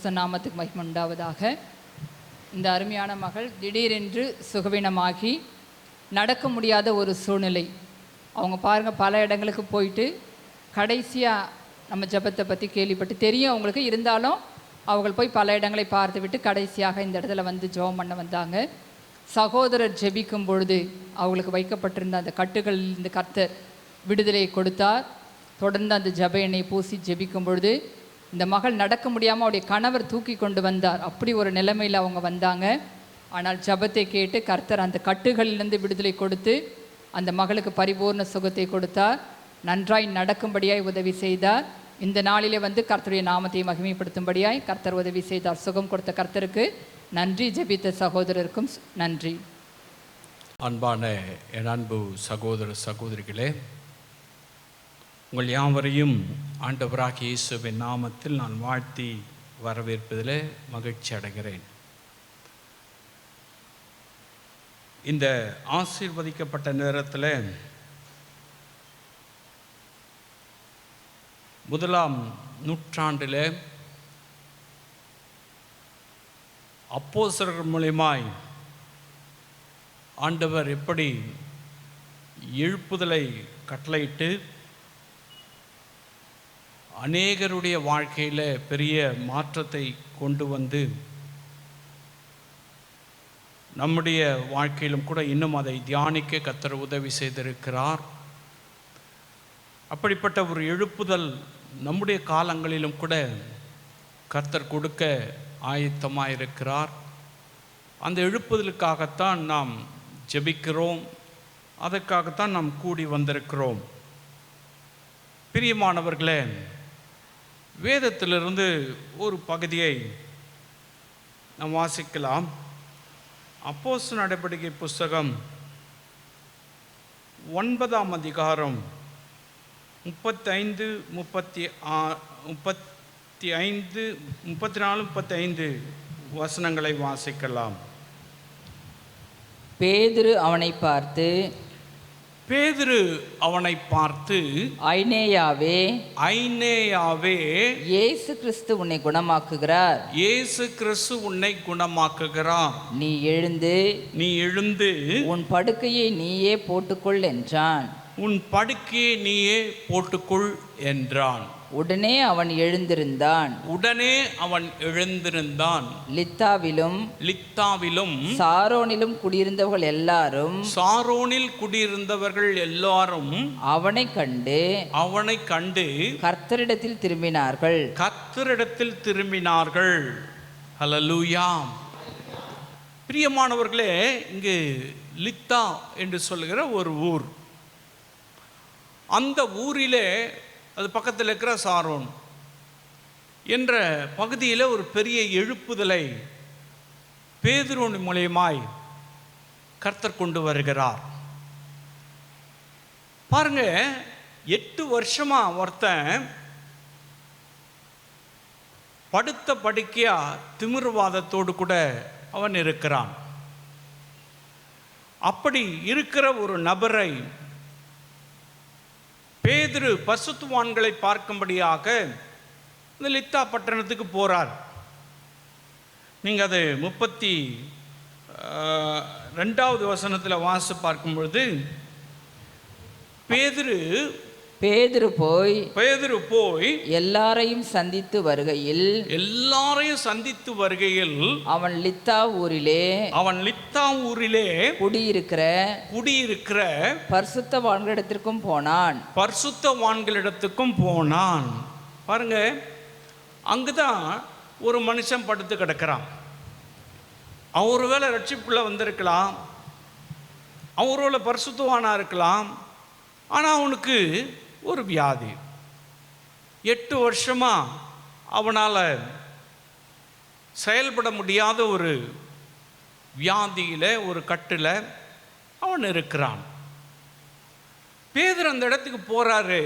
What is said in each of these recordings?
பரிசுத்த நாமத்துக்கு மகிமை உண்டாவதாக. இந்த அருமையான மகள் திடீரென்று சுகவீனமாகி நடக்க முடியாத ஒரு சூழ்நிலை. அவங்க பாருங்கள், பல இடங்களுக்கு போயிட்டு கடைசியாக நம்ம ஜெபத்தை பற்றி கேள்விப்பட்டு தெரியும் அவங்களுக்கு, இருந்தாலும் அவங்க போய் பல இடங்களை பார்த்து விட்டு கடைசியாக இந்த இடத்துல வந்து ஜெபம் பண்ண வந்தாங்க. சகோதரர் ஜெபிக்கும் பொழுது அவங்களுக்கு வைக்கப்பட்டிருந்த அந்த கட்டுகளிலிருந்து கர்த்தர் விடுதலை கொடுத்தார். தொடர்ந்து அந்த ஜெப எண்ணெயை பூசி ஜெபிக்கும் பொழுது இந்த மகள் நடக்க முடியாமல் அவருடைய கணவர் தூக்கி கொண்டு வந்தார். அப்படி ஒரு நிலைமையில் அவங்க வந்தாங்க. ஆனால் ஜெபத்தை கேட்டு கர்த்தர் அந்த கட்டுகளிலிருந்து விடுதலை கொடுத்து அந்த மகளுக்கு பரிபூர்ண சுகத்தை கொடுத்தார். நன்றாய் நடக்கும்படியாய் உதவி செய்தார். இந்த நாளிலே வந்து கர்த்தருடைய நாமத்தை மகிமைப்படுத்தும்படியாய் கர்த்தர் உதவி செய்தார். சுகம் கொடுத்த கர்த்தருக்கு நன்றி. ஜெபித்த சகோதரருக்கும் நன்றி. அன்பான என் அன்பு சகோதர சகோதரிகளே, உங்கள் யாவரையும் ஆண்டவராகிய இயேசுவின் நாமத்தில் நான் வாழ்த்தி வரவேற்பதில் மகிழ்ச்சி அடைகிறேன். இந்த ஆசீர்வதிக்கப்பட்ட நேரத்தில் முதலாம் நூற்றாண்டில் அப்போஸ்தலர்கள் மூலமாய் ஆண்டவர் எப்படி எழுப்புதலை கட்டளையிட்டு அநேகருடைய வாழ்க்கையில் பெரிய மாற்றத்தை கொண்டு வந்து நம்முடைய வாழ்க்கையிலும் கூட இன்னும் அதை தியானிக்க கர்த்தர் உதவி செய்திருக்கிறார். அப்படிப்பட்ட ஒரு எழுப்புதல் நம்முடைய காலங்களிலும் கூட கர்த்தர் கொடுக்க ஆயத்தமாக இருக்கிறார். அந்த எழுப்புதலுக்காகத்தான் நாம் ஜெபிக்கிறோம், அதற்காகத்தான் நாம் கூடி வந்திருக்கிறோம். பிரியமானவர்களே, வேதத்திலிருந்து ஒரு பகுதியை நாம் வாசிக்கலாம். அப்போஸ்தலர் நடபடிக்கை புஸ்தகம் 9ஆம் அதிகாரம் 34, 35 வசனங்களை வாசிக்கலாம். பேதுரு அவனை பார்த்து ஐனேயாவே, இயேசு கிறிஸ்து உன்னை குணமாக்குகிறார். நீ எழுந்து உன் படுக்கையை நீயே போட்டுக்கொள் என்றான். உடனே அவன் எழுந்திருந்தான். லித்தாவிலும் சாரோனில் குடியிருந்தவர்கள் எல்லாரும் அவனை கண்டு கர்த்தரிடத்தில் திரும்பினார்கள். ஹல்லேலூயா. பிரியமானவர்களே, இங்கு லித்தா என்று சொல்லுகிற ஒரு ஊர், அந்த ஊரிலே அது பக்கத்தில் இருக்கிற சாரோன் என்ற பகுதியில் ஒரு பெரிய எழுப்புதலை பேதுரு மூலமாய் கர்த்தர் கொண்டு வருகிறார். பாருங்க, 8 வருஷமா ஒருத்தன் படுத்த படுக்கையா திமிர்வாதத்தோடு கூட அவன் இருக்கிறான். அப்படி இருக்கிற ஒரு நபரை பேதுரு பரிசுத்தவான்களை பார்க்கும்படியாக இந்த லித்தா பட்டணத்துக்கு போறார். நீங்கள் அது 32வது வசனத்தில் வாசி பார்க்கும் பொழுது பேதுரு போய் எல்லாரையும் சந்தித்து வருகையில் அவன் லித்தா ஊரிலே குடியிருக்கிற பரிசுத்தவான்களிடத்திற்கும் போனான். பாருங்க, அங்குதான் ஒரு மனுஷன் படுத்து கிடக்கிறான். அவன் ஒருவேளை ரட்சிப்புள்ள வந்திருக்கலாம், அவன் ஒருவேளை பரிசுத்தவானா இருக்கலாம். ஆனால் அவனுக்கு ஒரு வியாதி, 8 வருஷமா அவனால் செயல்பட முடியாத ஒரு வியாதியில், ஒரு கட்டில் அவன் இருக்கிறான். பேதுரு அந்த இடத்துக்கு போகிறாரு.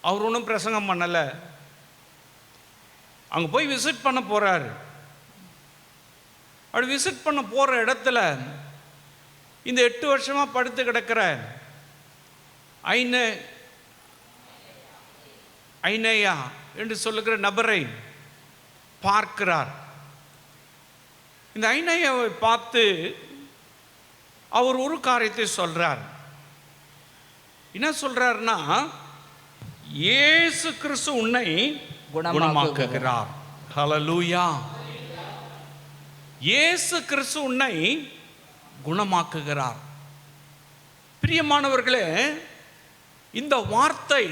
அவர் ஒன்றும் பிரசங்கம் பண்ணலை, அங்கே போய் விசிட் பண்ண போகிறாரு. அப்படி விசிட் பண்ண போகிற இடத்துல இந்த 8 வருஷமாக படுத்து கிடக்கிற ஐனேயா என்று சொல்லுகிற நபரை பார்க்கிறார். இந்த ஐனையாவை பார்த்து அவர் ஒரு காரியத்தை சொல்றார். என்ன சொல்றாருன்னா, இயேசு கிறிஸ்து உன்னை குணமாக்குகிறார். ஹல்லேலூயா. இயேசு கிறிஸ்து உன்னை குணமாக்குகிறார். பிரியமானவர்களே, இந்த வார்த்தை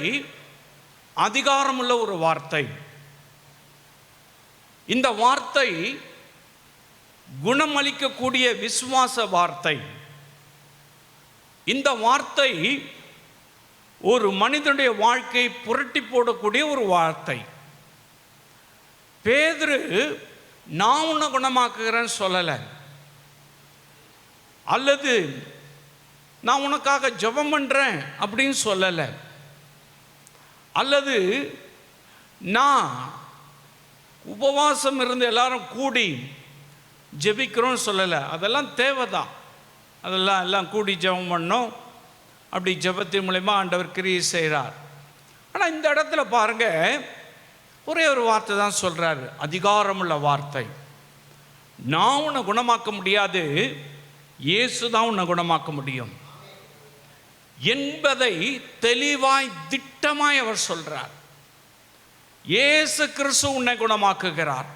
அதிகாரமுள்ள ஒரு வார்த்தை. இந்த வார்த்தை குணமளிக்கக்கூடிய விசுவாச வார்த்தை. இந்த வார்த்தை ஒரு மனிதனுடைய வாழ்க்கையை புரட்டி போடக்கூடிய ஒரு வார்த்தை. பேதுரு நான் உன்னை குணமாக்குகிறேன்னு சொல்லலை, அல்லது நான் உனக்காக ஜெபம் பண்ணுறேன் அப்படின்னு சொல்லலை, அல்லது நான் உபவாசம் இருந்து எல்லாரும் கூடி ஜெபிக்கிறோன்னு சொல்லலை. அதெல்லாம் தேவைதான், அதெல்லாம் கூடி ஜெபம் பண்ணோம், அப்படி ஜெபத்தின் மூலமா ஆண்டவர் கிரியை செய்கிறார். ஆனால் இந்த இடத்துல பாருங்க, ஒரே ஒரு வார்த்தை தான் சொல்றாரு, அதிகாரமுள்ள வார்த்தை. நான் உன்னை குணமாக்க முடியாது, இயேசு தான் உன்னை குணமாக்க முடியும் என்பதை தெளிவாய் திட்டமாய் அவர் சொல்றார். இயேசு கிறிஸ்து உன்னை குணமாக்குகிறார்.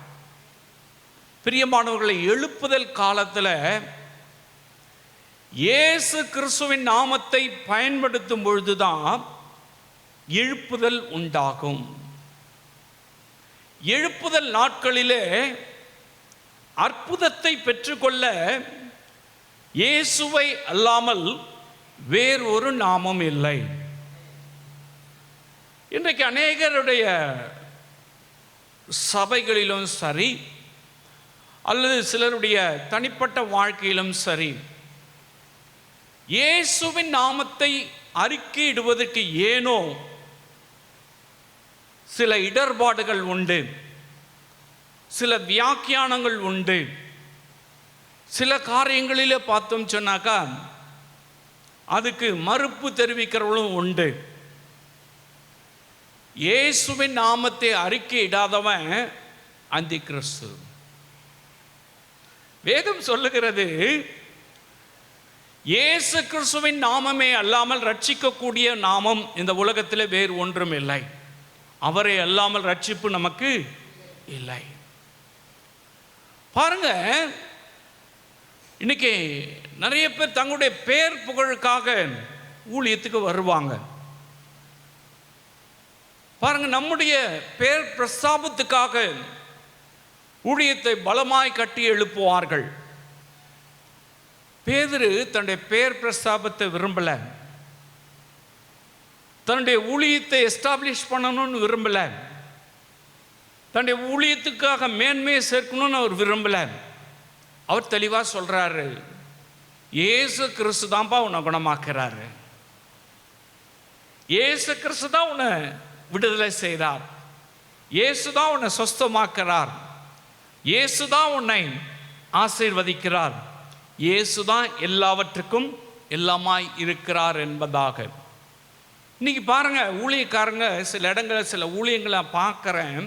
பிரியமானவர்களை, எழுப்புதல் காலத்தில் இயேசு கிறிஸ்துவின் நாமத்தை பயன்படுத்தும் பொழுதுதான் எழுப்புதல் உண்டாகும். எழுப்புதல் நாட்களிலே அற்புதத்தை பெற்றுக்கொள்ள இயேசுவை அல்லாமல் வேறு ஒரு நாமம் இல்லை. இன்றைக்கு அநேகருடைய சபைகளிலும் சரி, அல்லது சிலருடைய தனிப்பட்ட வாழ்க்கையிலும் சரி, இயேசுவின் நாமத்தை அறிக்கையிடுவதற்கு ஏனோ சில இடர்பாடுகள் உண்டு, சில வியாக்கியானங்கள் உண்டு. சில காரியங்களிலே பார்த்தோம் சொன்னாக்கா அதுக்கு மறுப்பு தெரிவிக்கிறவர்களும் உண்டு. இயேசுவின் நாமத்தை அறிக்கையிடாதவன் அந்தி கிறிஸ்து. வேதம் சொல்லுகிறது, இயேசு கிறிஸ்துவின் நாமமே அல்லாமல் ரட்சிக்கக்கூடிய நாமம் இந்த உலகத்தில் வேறு ஒன்றும் இல்லை. அவரை அல்லாமல் ரட்சிப்பு நமக்கு இல்லை. பாருங்க, இன்னைக்கு நிறைய பேர் தங்களுடைய பேர் புகழுக்காக ஊழியத்துக்கு வருவாங்க. பாருங்க, நம்முடைய பேர் பிரஸ்தாபத்துக்காக ஊழியத்தை பலமாய் கட்டி எழுப்புவார்கள். பேதுரு தன்னுடைய பேர் பிரஸ்தாபத்தை விரும்பல, தன்னுடைய ஊழியத்தை எஸ்டாப்ளிஷ் பண்ணணும்னு விரும்பல, தன்னுடைய ஊழியத்துக்காக மேன்மையை சேர்க்கணும்னு அவர் விரும்பல. அவர் தெளிவாக சொல்றாரு, இயேசு கிறிஸ்து தான்ப்பா உன்னை குணமாக்குறாரு, இயேசு கிறிஸ்து தான் உன்னை விடுதலை செய்தார், இயேசு தான் உன்னை சொஸ்தமாக்குறார், இயேசு தான் உன்னை ஆசீர்வதிக்கிறார், இயேசு தான் எல்லாவற்றுக்கும் எல்லாமாய் இருக்கிறார் என்பதாக. இன்னைக்கு பாருங்க, ஊழியக்காரங்க சில இடங்களில் சில ஊழியங்களை பார்க்குறேன்.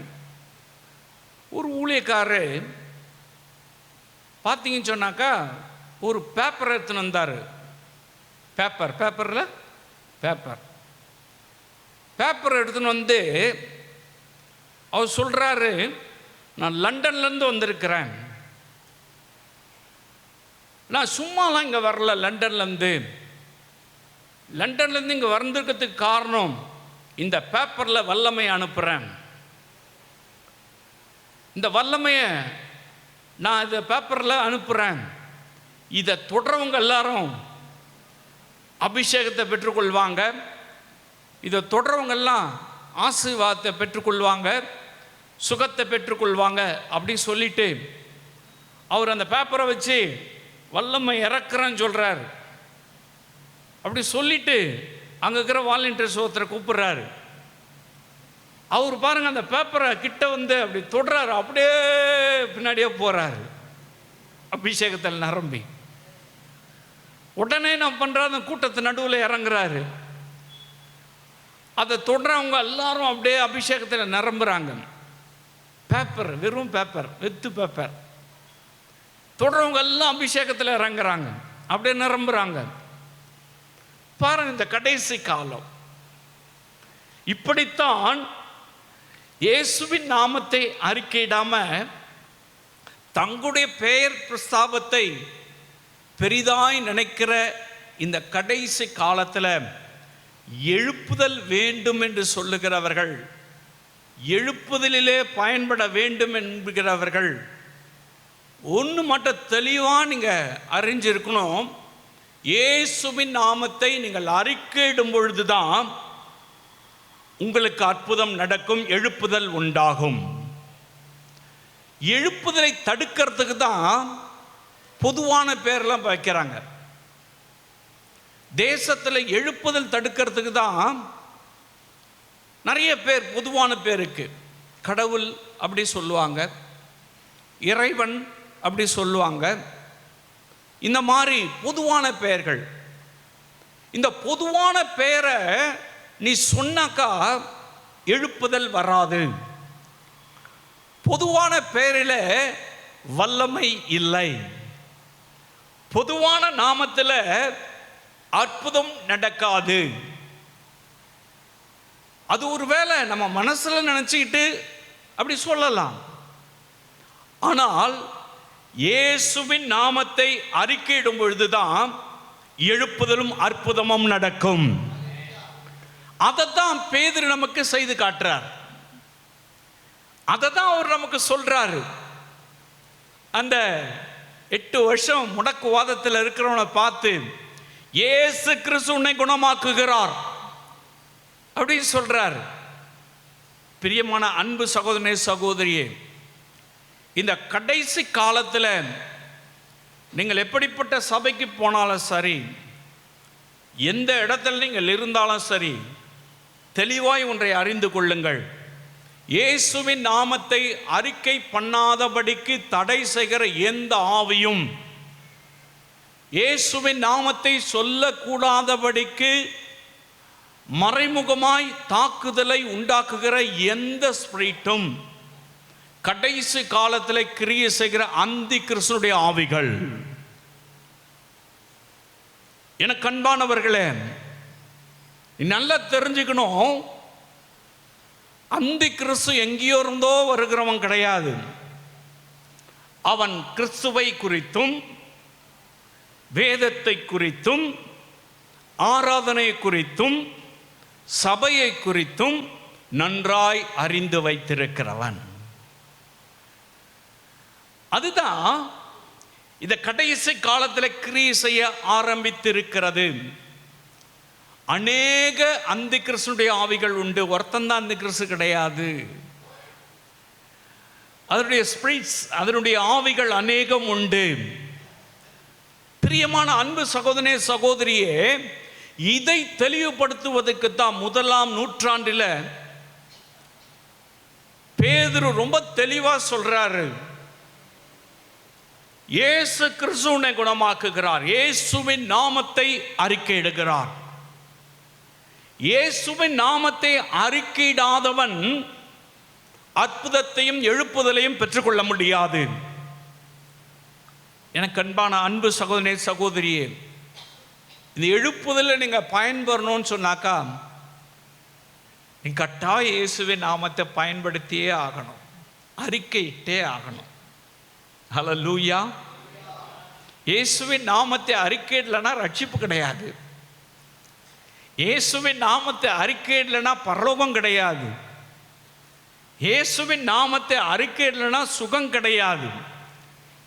ஒரு ஊழியக்காரர் பார்த்தீங்கன்னு சொன்னாக்கா ஒரு பேப்பர் எடுத்துன்னு வந்தார். பேப்பர் எடுத்துன்னு வந்து அவர் சொல்கிறாரு, நான் லண்டன்லேருந்து வந்திருக்கிறேன், நான் சும்மாலாம் இங்கே வரல, லண்டன்லேருந்து இங்கே வந்திருக்கிறதுக்கு காரணம் இந்த பேப்பரில் வல்லமை அனுப்புகிறேன், இந்த வல்லமையை நான் இந்த பேப்பரில் அனுப்புகிறேன், இதை தொடரவங்க எல்லாரும் அபிஷேகத்தை பெற்றுக்கொள்வாங்க, இதை தொடரவங்கெல்லாம் ஆசீர்வாதத்தை பெற்றுக்கொள்வாங்க, சுகத்தை பெற்றுக்கொள்வாங்க அப்படி சொல்லிட்டு அவர் அந்த பேப்பரை வச்சு வல்லமை இறக்குறேன்னு சொல்கிறார். அப்படி சொல்லிட்டு அங்கே இருக்கிற வாலண்டியர்ஸ் ஒருத்தரை கூப்பிட்றாரு. அவர் பாருங்க, அந்த பேப்பரை கிட்ட வந்து அப்படி தொடுறாரு, அப்படியே பின்னாடியே போறாரு அபிஷேகத்தில் நிரம்பி. உடனே நான் பண்ற அந்த கூட்டத்து நடுவில் இறங்குறாரு. அதை தொடரவங்க எல்லாரும் அப்படியே அபிஷேகத்தில் நிரம்புறாங்க. பேப்பர், வெறும் பேப்பர், வெத்து பேப்பர். தொடர்வங்க எல்லாம் அபிஷேகத்தில் இறங்குறாங்க, அப்படியே நிரம்புறாங்க. பாருங்க, இந்த கடைசி காலம் இப்படித்தான். இயேசுவின் நாமத்தை அறிக்கையிடாம தங்களுடைய பெயர் பிரஸ்தாபத்தை பெரிதாய் நினைக்கிற இந்த கடைசி காலத்தில் எழுப்புதல் வேண்டும் என்று சொல்லுகிறவர்கள், எழுப்புதலிலே பயன்பட வேண்டும் என்கிறவர்கள் ஒன்று மட்டும் தெளிவாக நீங்கள் அறிஞ்சிருக்கணும். இயேசுவின் நாமத்தை நீங்கள் அறிக்கையிடும் பொழுதுதான் உங்களுக்கு அற்புதம் நடக்கும், எழுப்புதல் உண்டாகும். எழுப்புதலை தடுக்கிறதுக்கு தான் பொதுவான பேரெல்லாம் வைக்கிறாங்க. தேசத்தில் எழுப்புதல் தடுக்கிறதுக்கு தான் நிறைய பேர் பொதுவான பேருக்கு கடவுள் அப்படி சொல்லுவாங்க, இறைவன் அப்படி சொல்லுவாங்க. இந்த மாதிரி பொதுவான பெயர்கள். இந்த பொதுவான பெயரை நீ சொன்னாக்கா எழுப்புதல் வராது. பொதுவான பெயரில் வல்லமை இல்லை. பொதுவான நாமத்தில் அற்புதம் நடக்காது. அது ஒருவேளை நம்ம மனசுல நினைச்சுக்கிட்டு அப்படி சொல்லலாம். ஆனால் இயேசுவின் நாமத்தை அறிக்கையிடும் பொழுதுதான் எழுப்புதலும் அற்புதமும் நடக்கும். அதைத்தான் பேதுரு நமக்கு செய்து காட்டுறார். அதைத்தான் அவர் நமக்கு சொல்றாரு. அந்த 8 வருஷம் முடக்குவாதத்தில் இருக்கிறவனை பார்த்து இயேசு கிறிஸ்து உன்னை குணமாக்குகிறார் அப்படின்னு சொல்றார். பிரியமான அன்பு சகோதரனே, சகோதரியே, இந்த கடைசி காலத்தில் நீங்கள் எப்படிப்பட்ட சபைக்கு போனாலும் சரி, எந்த இடத்துல நீங்கள் இருந்தாலும் சரி, தெளிவாய் ஒன்றை அறிந்து கொள்ளுங்கள். இயேசுவின் நாமத்தை அறிக்கை பண்ணாதபடிக்கு தடை செய்கிற எந்த ஆவியும், இயேசுவின் நாமத்தை சொல்லக்கூடாதபடிக்கு மறைமுகமாய் தாக்குதலை உண்டாக்குகிற எந்த ஸ்பிரிட்டும் கடைசி காலத்தில் கிரியை செய்கிற அந்தி கிறிஸ்துடைய ஆவிகள். எனக்கு அன்பானவர்களே, நல்லா தெரிஞ்சுக்கணும், அந்தி கிறிஸ்து எங்கேயோ இருந்தோ வருகிறவன் கிடையாது. அவன் கிறிஸ்துவை குறித்தும் வேதத்தை குறித்தும் ஆராதனை குறித்தும் சபையை குறித்தும் நன்றாய் அறிந்து வைத்திருக்கிறவன். அதுதான் இந்த கடைசி காலத்தில் கிரியை செய்ய ஆரம்பித்திருக்கிறது. அநேக அந்தி கிறிஸ்துடைய ஆவிகள் உண்டு. ஒருத்தந்தான் அந்தி கிறிஸ்து கிடையாது. அதனுடைய ஸ்பிரிட்ஸ், அதனுடைய ஆவிகள் அநேகம் உண்டு. பிரியமான அன்பு சகோதரனே, சகோதரியே, இதை தெளிவுபடுத்துவதற்கு தான் 1ஆம் நூற்றாண்டில் பேதுரு ரொம்ப தெளிவா சொல்றாரு. இயேசு கிறிஸ்துவை குணமாக்குகிறார். இயேசுவின் நாமத்தை அறிக்கையிடுகிறார். இயேசுவின் நாமத்தை அறிக்கையிடாதவன் அற்புதத்தையும் எழுப்புதலையும் பெற்றுக்கொள்ள முடியாது. எனக்கு அன்பான அன்பு சகோதரனே, சகோதரியே, இந்த எழுப்புதலில் நீங்கள் பயன்பெறணும்னு சொன்னாக்கா நீங்க கட்டாய இயேசுவின் நாமத்தை பயன்படுத்தியே ஆகணும், அறிக்கையிட்டே ஆகணும். ஹல்லேலூயா. இயேசுவின் நாமத்தை அறிக்கையிடலைன்னா ரட்சிப்பு கிடையாது. இயேசுவின் நாமத்தை அறிக்கையிடலைன்னா பரலோகம் கிடையாது. இயேசுவின் நாமத்தை அறிக்கையிடலைன்னா சுகம் கிடையாது.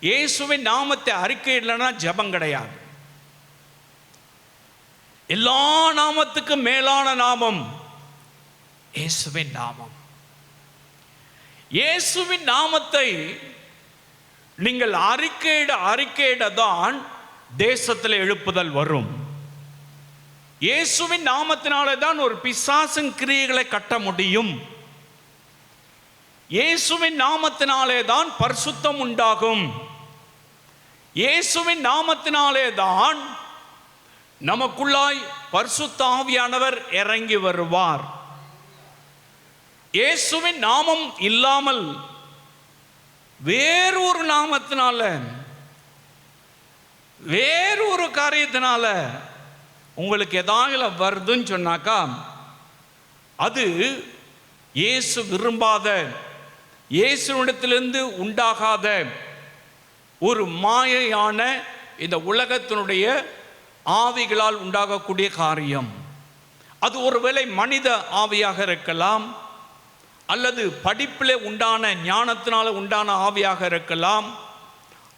இயேசுவின் நாமத்தை அறிக்கையிடலைன்னா ஜெபம் கிடையாது. எல்லா நாமத்துக்கும் மேலான நாமம் இயேசுவின் நாமம். இயேசுவின் நாமத்தை நீங்கள் அறிக்கையிட தான் தேசத்தில் எழுப்புதல் வரும். இயேசுவின் நாமத்தினாலே தான் ஒரு பிசாசின் கிரியைகளை கட்ட முடியும். இயேசுவின் நாமத்தினாலே தான் பரிசுத்தம் உண்டாகும். இயேசுவின் நாமத்தினாலே தான் நமக்குள்ளாய் பரிசுத்த ஆவியானவர் இறங்கி வருவார். இயேசுவின் நாமம் இல்லாமல் வேறொரு நாமத்தினால, வேறொரு காரியத்தினால உங்களுக்கு ஏதாவது வருதுன்னு சொன்னாக்கா, அது இயேசு விரும்பாத, இயேசுவிடத்திலிருந்து உண்டாகாத ஒரு மாயையான இந்த உலகத்தினுடைய ஆவிகளால் உண்டாகக்கூடிய காரியம். அது ஒருவேளை மனித ஆவியாக இருக்கலாம், அல்லது படிப்பில் உண்டான ஞானத்தினால உண்டான ஆவியாக இருக்கலாம்,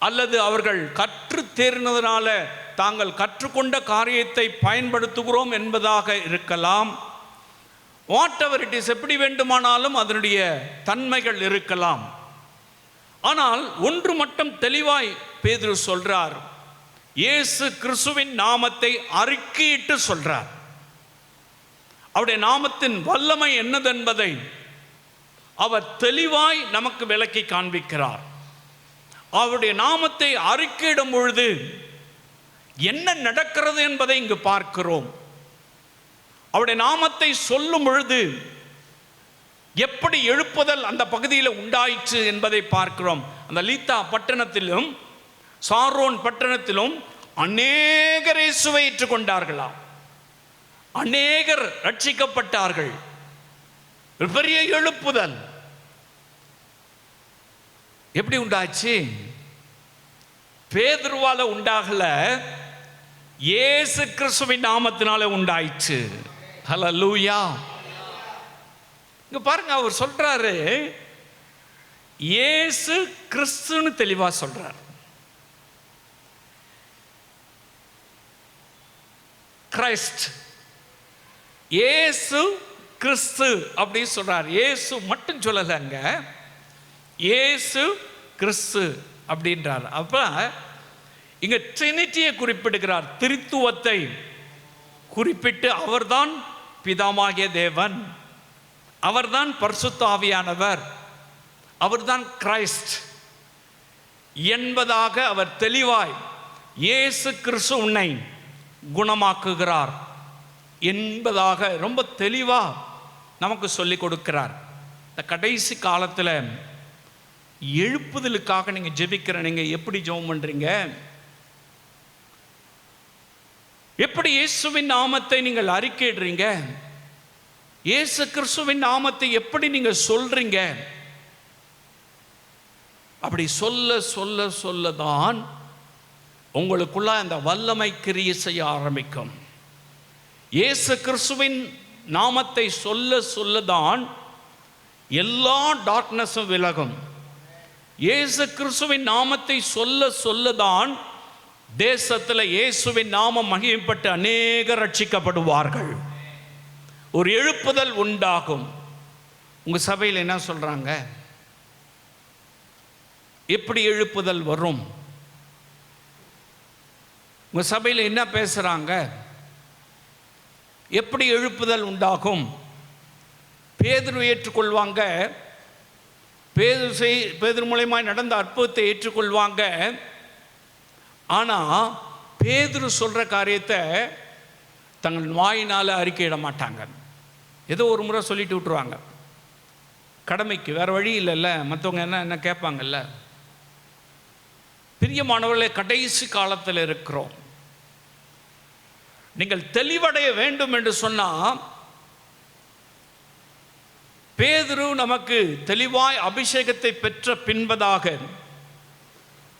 அல்லது அவர்கள் கற்று தேர்ந்ததுனால தாங்கள் கற்றுக்கொண்ட காரியத்தை பயன்படுத்துகிறோம் என்பதாக இருக்கலாம். வாட் எவர் இட் இஸ், எப்படி வேண்டுமானாலும் அதனுடைய தன்மைகள் இருக்கலாம். ஆனால் ஒன்று மட்டும் தெளிவாய் பேதுரு சொல்றார், இயேசு கிறிஸ்துவின் நாமத்தை அறிக்கையிட்டு சொல்றார். அவருடைய நாமத்தின் வல்லமை என்னதென்பதை அவர் தெளிவாய் நமக்கு விளக்கி காண்பிக்கிறார். அவருடைய நாமத்தை அறிக்கையிடும் பொழுது என்ன நடக்கிறது என்பதை இங்கு பார்க்கிறோம். அவருடைய நாமத்தை சொல்லும் பொழுது எப்படி எழுப்புதல் அந்த பகுதியில் உண்டாயிற்று என்பதை பார்க்கிறோம். அந்த லீத்தா பட்டணத்திலும் சாரோன் பட்டணத்திலும் அநேகர் இயேசுவை ஏற்றுக்கொண்டார்களாம், அநேகர் ரட்சிக்கப்பட்டார்கள். பெரிய எழுப்புதல் எப்படி உண்டாச்சு? பேதுருவால உண்டாகல, இயேசு கிறிஸ்துவின் நாமத்தினால உண்டாயிற்று. ஹல்லேலூயா. இங்க பாருங்க, அவர் சொல்றாரு இயேசு கிறிஸ்துன்னு தெளிவா சொல்றார். கிரைஸ்ட், இயேசு கிறிஸ்து அப்படி சொல்றார். இயேசு மட்டும் சொல்லலங்க, இயேசு கிறிஸ்து அப்படின்றார். அப்ப இங்க ட்ரினிட்டியை குறிப்பிடுகிறார், திரித்துவத்தை குறிப்பிட்டு அவர்தான் பிதாவாகிய தேவன், அவர்தான் பரிசுத்த ஆவியானவர், அவர்தான் கிரைஸ்ட் என்பதாக அவர் தெளிவாய் இயேசு கிறிஸ்து உன்னை குணமாக்குகிறார் என்பதாக ரொம்ப தெளிவா நமக்கு சொல்லிக் கொடுக்கிறார். இந்த கடைசி காலத்தில் எழுப்புதலுக்காக நீங்க ஜெபிக்கிற, நீங்க எப்படி ஜெபம் பண்றீங்க? எப்படி இயேசுவின் நாமத்தை நீங்கள் அறிக்கையிடுறீங்க? இயேசு கிறிஸ்துவின் நாமத்தை எப்படி நீங்க சொல்றீங்க? அப்படி சொல்ல சொல்ல சொல்லதான் உங்களுக்குள்ள அந்த வல்லமை கிரியை செய்ய ஆரம்பிக்கும். இயேசு கிறிஸ்துவின் நாமத்தை சொல்ல சொல்லதான் எல்லா டார்க்னஸும் விலகும். இயேசு கிறிஸ்துவின் நாமத்தை சொல்ல சொல்லதான் தேசத்தில் இயேசுவின் நாமம் மகிமைப்பட்டு அநேகர் ரட்சிக்கப்படுவார்கள். ஒரு எழுப்புதல் உண்டாகும். உங்க சபையில் என்ன சொல்றாங்க? எப்படி எழுப்புதல் வரும்? உங்க சபையில் என்ன பேசுறாங்க? எப்படி எழுப்புதல் உண்டாகும்? பேதுரு ஏற்றுக்கொள்வாங்க, பேதுரு மூலமாய் நடந்த அற்புதத்தை ஏற்றுக்கொள்வாங்க. ஆனா பேதுரு சொல்ற காரியத்தை தங்கள் வாயினால அறிக்கையிட மாட்டாங்க. ஏதோ ஒரு முறை சொல்லிட்டு விட்டுருவாங்க, கடமைக்கு, வேற வழி இல்லைல்ல, மற்றவங்க என்ன கேட்பாங்கல்ல. பிரியமானவர்களே, கடைசி காலத்தில் இருக்கிறோம். நீங்கள் தெளிவடைய வேண்டும் என்று சொன்னா, பேதுரு நமக்கு தெளிவாய் அபிஷேகத்தை பெற்ற பின்பதாக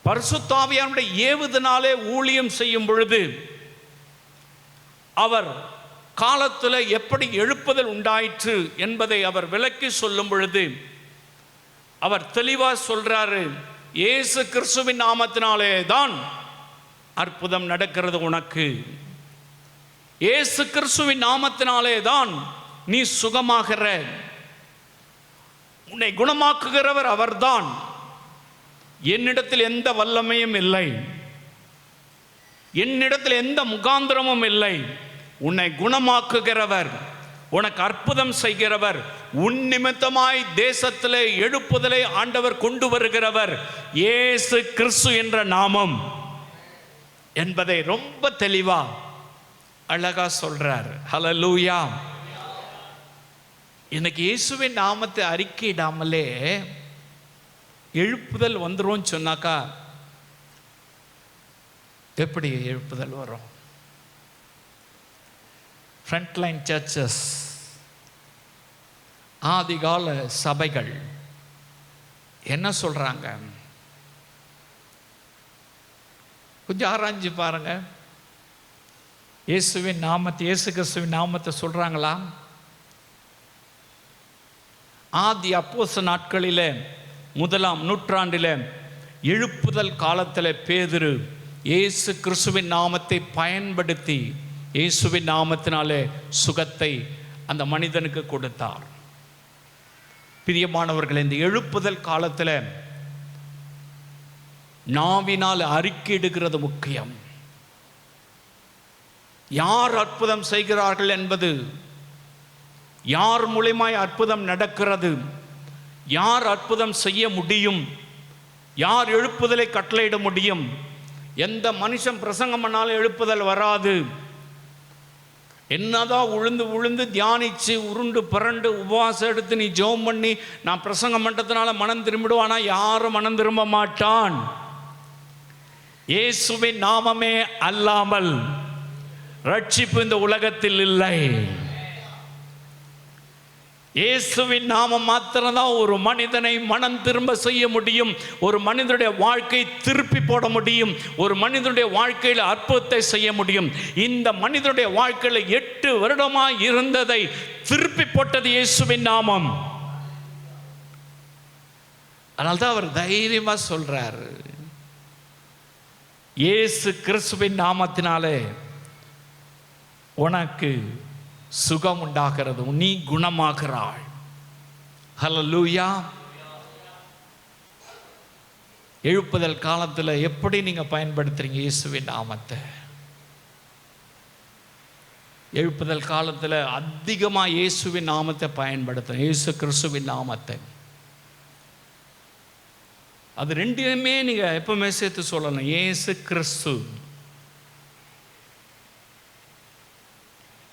பரிசுத்த ஆவியானவருடைய ஏவுதனாலே ஊழியம் செய்யும் பொழுது அவர் காலத்தில் எப்படி எழுப்புதல் உண்டாயிற்று என்பதை அவர் விளக்கி சொல்லும் பொழுது அவர் தெளிவா சொல்றாரு, இயேசு கிறிஸ்துவின் நாமத்தினாலே தான் அற்புதம் நடக்கிறது உனக்கு. இயேசு கிறிஸ்துவின் நாமத்தினாலே தான் நீ சுகமாகிற. உன்னை குணமாக்குகிறவர் அவர்தான். என்னிடத்தில் எந்த வல்லமையும் இல்லை, என்னிடத்தில் எந்த முகாந்திரமும் இல்லை. உன்னை குணமாக்குகிறவர், உனக்கு அற்புதம் செய்கிறவர், உன் நிமித்தமாய் தேசத்திலே எழுப்புதலை ஆண்டவர் கொண்டு வருகிறவர் இயேசு கிறிஸ்து என்ற நாமம் என்பதை ரொம்ப தெளிவா அழகா சொல்றார். ஹல்லேலூயா. எனக்கு இயேசுவின் நாமத்தை அறிக்கையிடாமலே எழுப்புதல் வந்துடும் சொன்னாக்கா எப்படி எழுப்புதல் வரும்? ஃப்ரண்ட்லைன் சர்ச்சஸ், ஆதிகால சபைகள் என்ன சொல்றாங்க? கொஞ்சம் ஆராய்ஞ்சு பாருங்க. இயேசுவின் நாமத்தை, இயேசு கிறிஸ்துவின் நாமத்தை சொல்றாங்களா? ஆதி அப்போஸ்தலர் நாட்களிலே 1ஆம் நூற்றாண்டில் எழுப்புதல் காலத்தில் பேதுரு இயேசு கிறிஸ்துவின் நாமத்தை பயன்படுத்தி இயேசுவின் நாமத்தினாலே சுகத்தை அந்த மனிதனுக்கு கொடுத்தார். பிரியமானவர்கள், இந்த எழுப்புதல் காலத்தில் நாவினால் அறிக்கையிடுகிறது முக்கியம். யார் அற்புதம் செய்கிறார்கள் என்பது, யார் மூலமாய் அற்புதம் நடக்கிறது, யார் அற்புதம் செய்ய முடியும், யார் எழுப்புதலை கட்டளையிட முடியும். எந்த மனுஷன் பிரசங்கம் பண்ணாலும் எழுப்புதல் வராது. என்னதான் உழுந்து உழுந்து தியானிச்சு உருண்டு புரண்டு உபவாசம் எடுத்து நீ ஜெபம் பண்ணி நான் பிரசங்கம் பண்ணுறதுனால மனம் திரும்பிடுவானா? யாரும் மனம் திரும்ப மாட்டான். இயேசுவின் நாமமே அல்லாமல் ரட்சிப்பு இந்த உலகத்தில் இல்லை. இயேசுவின் நாமம் மாத்திரம்தான் ஒரு மனிதனை மனம் திரும்ப செய்ய முடியும். ஒரு மனிதனுடைய வாழ்க்கை திருப்பி போட முடியும். ஒரு மனிதனுடைய வாழ்க்கையில் அற்புதத்தை செய்ய முடியும். இந்த மனிதனுடைய வாழ்க்கையில் 8 வருடமாய் இருந்ததை திருப்பி போட்டது இயேசுவின் நாமம். அதனால்தான் அவர் தைரியமா சொல்றாரு, இயேசு கிறிஸ்துவின் நாமத்தினாலே உனக்கு சுகம் உண்டாகிறது, நீ குணமாகிறாய். ஹல்லேலூயா. எழுப்புதல் காலத்தில் எப்படி நீங்க பயன்படுத்துறீங்க இயேசுவின் நாமத்தை? எழுப்புதல் காலத்தில் அதிகமாக இயேசுவின் நாமத்தை பயன்படுத்தணும். இயேசு கிறிஸ்துவின் நாமத்தை. அது ரெண்டுமே நீங்க எப்பவுமே சேர்த்து சொல்லணும். இயேசு கிறிஸ்து,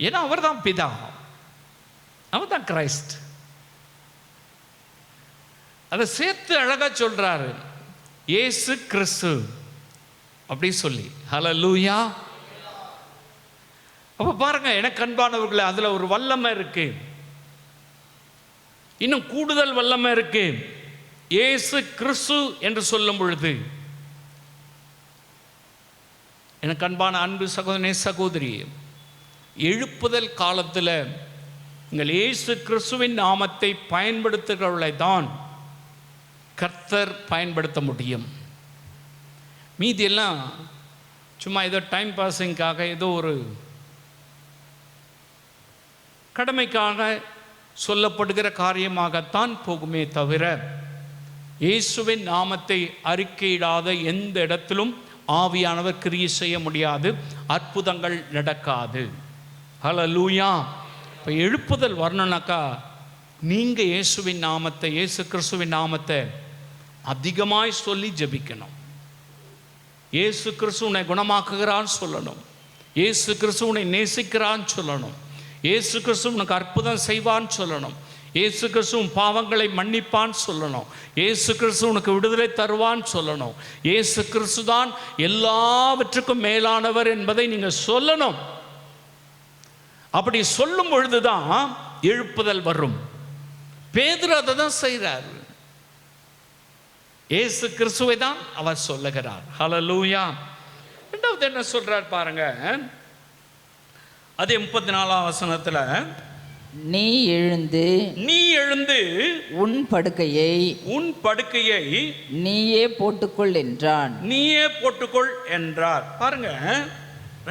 ஏன்னா அவர் தான் பிதா, அவர் தான் கிரைஸ்ட். அதை சேர்த்து அழகா சொல்றாரு, இயேசு கிறிஸ்து அப்படி சொல்லி. ஹல்லேலூயா. அப்ப பாருங்க, எனக்கு அன்பானவர்களே, அதுல ஒரு வல்லமை இருக்கு, இன்னும் கூடுதல் வல்லமை இருக்கு. இயேசு கிறிஸ்து என்று சொல்லும் பொழுது, எனக்கு அன்பான அன்பு சகோதரனே சகோதரி, எழுப்புதல் காலத்தில் நீங்கள் இயேசு கிறிஸ்துவின் நாமத்தை பயன்படுத்துகிறவர்களை தான் கர்த்தர் பயன்படுத்த முடியும். மீதியெல்லாம் சும்மா ஏதோ டைம் பாஸிங்காக, ஏதோ ஒரு கடமைக்காக சொல்லப்படுகிற காரியமாகத்தான் போகுமே தவிர, இயேசுவின் நாமத்தை அறிக்கையிடாத எந்த இடத்திலும் ஆவியானவர் கிரியை செய்ய முடியாது, அற்புதங்கள் நடக்காது. ஹல்லேலூயா. இப்போ எழுப்புதல் வரணும்னாக்கா நீங்கள் இயேசுவின் நாமத்தை, இயேசு கிறிஸ்துவின் நாமத்தை அதிகமாய் சொல்லி ஜெபிக்கணும். இயேசு கிறிஸ்து உன்னை குணமாக்குகிறான்னு சொல்லணும். இயேசு கிறிஸ்து உன்னை நேசிக்கிறான்னு சொல்லணும். இயேசு கிறிஸ்து உனக்கு அற்புதம் செய்வான்னு சொல்லணும். இயேசு கிறிஸ்து உன் பாவங்களை மன்னிப்பான்னு சொல்லணும். இயேசு கிறிஸ்து உனக்கு விடுதலை தருவான்னு சொல்லணும். இயேசு கிறிஸ்து தான் எல்லாவற்றுக்கும் மேலானவர் என்பதை நீங்கள் சொல்லணும். அப்படி சொல்லும் பொழுதுதான் எழுப்புதல் வரும். பேதுரு அதை தான் செய்கிறார். இயேசு கிறிஸ்துவை தான் அவர் சொல்லுகிறார். ஹல்லேலூயா. இரண்டாவது என்ன சொல்றார் பாருங்க, அதே 34ஆம் வசனத்துல, நீ எழுந்து உன் படுக்கையை நீயே போட்டுக்கொள் என்றான். நீயே போட்டுக்கொள் என்றார். பாருங்க,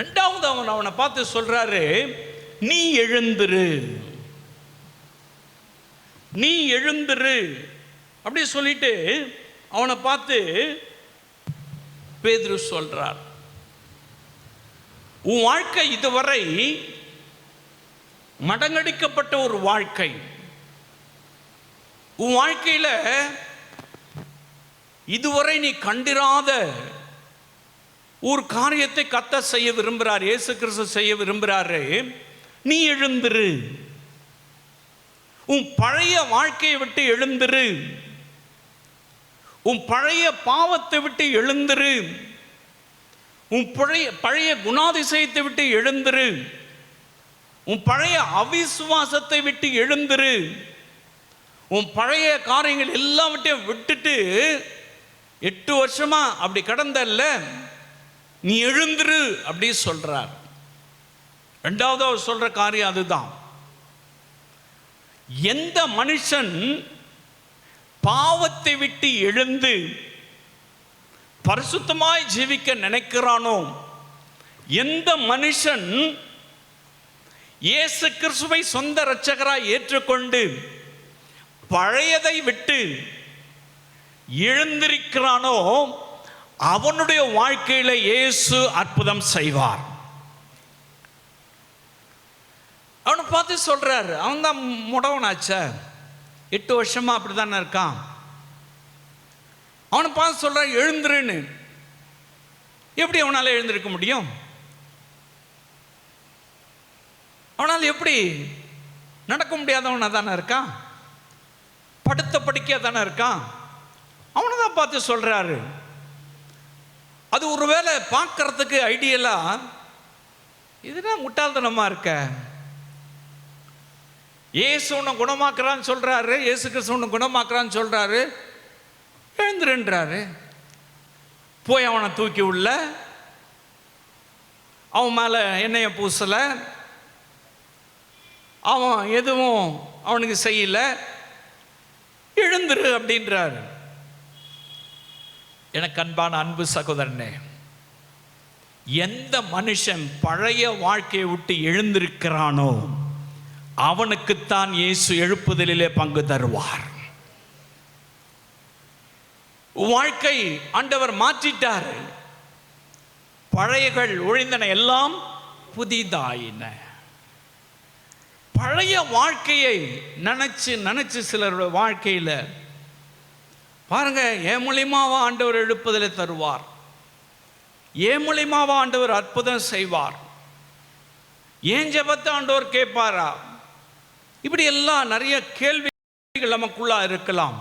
ரெண்டாவது அவனை பார்த்து சொல்றாரு, நீ எழுந்திரு, நீ எழுந்திரு அப்படி சொல்லிட்டு அவனை பார்த்து பேதுரு சொல்றார், உன் வாழ்க்கை இதுவரை மடங்கடிக்கப்பட்ட ஒரு வாழ்க்கை. உன் வாழ்க்கையில இதுவரை நீ கண்டிராத ஒரு காரியத்தை கர்த்தர் செய்ய விரும்புகிறார், இயேசு கிறிஸ்து செய்ய விரும்புகிறாரு. நீ எழுந்திரு, உன் பழைய வாழ்க்கையை விட்டு எழுந்திரு, உன் பழைய பாவத்தை விட்டு எழுந்திரு, உன் பழைய குணாதிசயத்தை விட்டு எழுந்திரு, உன் பழைய அவிசுவாசத்தை விட்டு எழுந்திரு, உன் பழைய காரியங்கள் எல்லாவற்றையும் விட்டுட்டு 8 வருஷமா அப்படி கடந்தல்ல, நீ எழுந்திரு அப்படி சொல்றார். ரெண்டாவது அவர் சொல்ற காரியம் அதுதான். எந்த மனுஷன் பாவத்தை விட்டு எழுந்து பரிசுத்தமாய் ஜீவிக்க நினைக்கிறானோ, எந்த மனுஷன் இயேசு கிறிஸ்துவை சொந்த இரட்சகராய் ஏற்றுக்கொண்டு பழையதை விட்டு எழுந்திருக்கிறானோ, அவனுடைய வாழ்க்கையில இயேசு அற்புதம் செய்வார். அவனை பார்த்து சொல்றாரு, அவன் தான் முடவனாச்ச, 8 வருஷமா அப்படித்தானே இருக்கான். அவனை பார்த்து சொல்றாரு எழுந்துருன்னு. எப்படி அவனால எழுந்திருக்க முடியும்? அவனால் எப்படி? நடக்க முடியாதவனா தானே இருக்கான், படுத்த படிக்க தானே இருக்கான். அவனை தான் பார்த்து சொல்றாரு. அது ஒருவேளை பார்க்கறதுக்கு ஐடியலா இதுதான் முட்டாள்தனமா இருக்க. இயேசு உன்னை குணமாக்குறான்னு சொல்றாரு, இயேசு கிறிஸ்து உன்னை குணமாக்குறான்னு சொல்றாரு, எழுந்துருன்றாரு. போய் அவனை தூக்கி உள்ள, அவன் மேல எண்ணெயை பூசல, அவன் எதுவும் அவனுக்கு செய்யல, எழுந்துரு அப்படின்றாரு. எனக்கு அன்பான அன்பு சகோதரனே, எந்த மனுஷன் பழைய வாழ்க்கையை விட்டு எழுந்திருக்கிறானோ அவனுக்குத்தான் இயேசு எழுப்புதலிலே பங்கு தருவார். வாழ்க்கை ஆண்டவர் மாற்றிட்டார். பழையகள் ஒழிந்தன, எல்லாம் புதிதாயின. பழைய வாழ்க்கையை நினைச்சு சிலருடைய வாழ்க்கையில பாருங்க, என் மூலியமாவா ஆண்டவர் எழுப்புதலை தருவார், என் மூலியமாவா ஆண்டவர் அற்புதம் செய்வார், ஏன் ஜெபத்தை ஆண்டவர் கேட்பாரா, இப்படி எல்லாம் நிறைய கேள்விகள் நமக்குள்ளா இருக்கலாம்.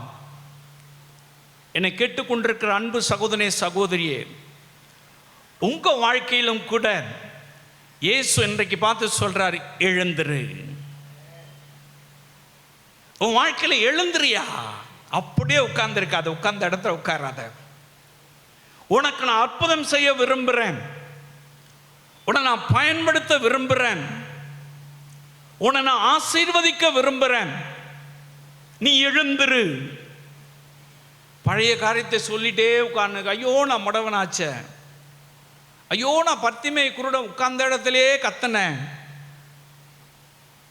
என்னை கேட்டுக்கொண்டிருக்கிற அன்பு சகோதரனே, சகோதரியே, உங்க வாழ்க்கையிலும் கூட இயேசு இன்றைக்கு பார்த்து சொல்றாரு, எழுந்துரு. உன் வாழ்க்கையில எழுந்துறியா? அப்படியே உட்கார்ந்துருக்காது, உட்கார்ந்த இடத்துல உட்காராத. உனக்கு நான் அற்புதம் செய்ய விரும்புகிறேன், உன்னை நான் பயன்படுத்த விரும்புகிறேன், உன்னை நான் ஆசீர்வதிக்க விரும்புகிறேன், நீ எழுந்துரு. பழைய காரியத்தை சொல்லிட்டே உட்கார்ந்து, ஐயோ நான் முடவனாச்ச, ஐயோ நான் பத்திமை குருட உட்கார்ந்த இடத்திலே கத்தனேன்,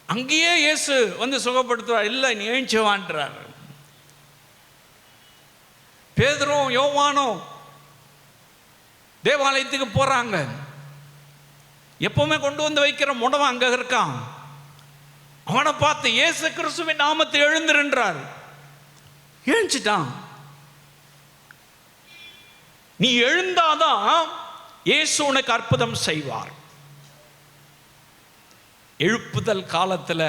அங்கேயே இயேசு வந்து சுகப்படுத்துவார். இல்லை, நீ எழுந்துவான்றார். பேதுரும் யோவானும் தேவாலயத்துக்கு போறாங்க. எப்பவுமே கொண்டு வந்து வைக்கிற முடவன் அங்க இருக்கான். அவனை பார்த்து இயேசு கிறிஸ்துவின் நாமத்தை எழுந்துருன்றார். எழுந்துட்டான். நீ எழுந்தாதான் இயேசு உனக்கு அற்புதம் செய்வார். எழுப்புதல் காலத்தில்